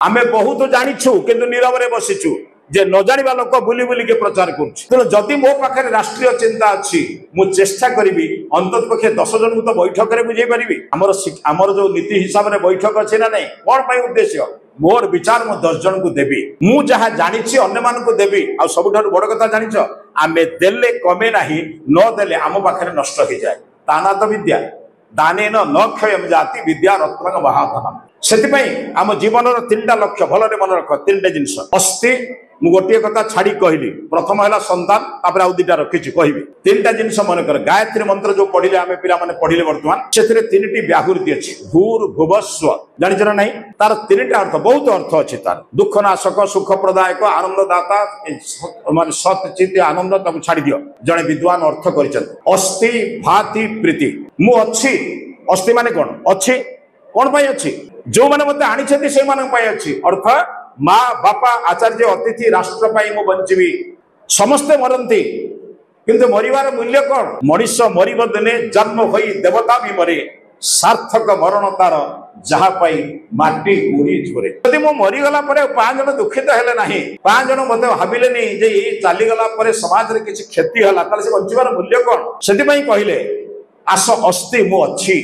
आमे बहुत जानिछु किंतु नीरव रे बसिछु जे न जानिबा लोक बुली बुली के प्रचार करूछ। तो जदि मो पाखरे राष्ट्रीय चिंता अछि मु चेष्टा करिवि अंतत पक्षे 10 जन को तो बैठक रे बुझे परिबि हमर जो नीति हिसाब रे बैठक अछि ना नै कोन पई उद्देश्य मोर विचार मु 10 जन को देबी मु जहा जानिछि अन्य मान को देबी आ सबठारु बड़ कथा जानिछ आमे देले कमे नाही न देले हम पाखरे नष्ट हो जाय ताना तो विद्या दानेन न क्षयम जाति विद्या रत्नक महाधनम। सेतिपई आम जीवन तीनटा लक्ष्य भलरे मन रख तीनटा जिनस अस्ति मु गोटे कथा छाड़ी कहली प्रथम है संतान तापर आउ दुटा रखिछि कहबी तीनटा जिनस मन कर गायत्री मंत्र जो पढ़िले आमे पिला माने पढ़िले वर्तमान सेथिरे तीनटी व्याहृति अछि भूर भुवस्व जानि जरा नाही तार तीनटा अर्थ बहुत अर्थ अछि तार दुख नाशक सुख प्रदायक आनंददाता माने सत चित्त आनंद तब छाड़ी दियो जने विद्वान अर्थ करिछन अस्ति भाति प्रीति मु अछि अस्ति माने कोन अछि कोन पई अछि जो माने मते आनि छथि से मानन पई अछि अर्थ माँ बापा आचार्य अतिथि राष्ट्र पाई मु बंचिबी समस्ते मरंती किंतु मरिवार मूल्य कौन मनीष मरिब दिने जन्म होई देवता भी मरे सार्थक मरण तार जहा पाई माटी गुड़ी झोरे यदि मु मरीगला परे 5 जन दुखित हेले नाही 5 जन मते भाबिले नि जे ई चाली गला परे समाज रे किछि क्षति हला ताले से बंचिबार मूल्य कौन सेति पई कहिले आस अस्ति मु अछि।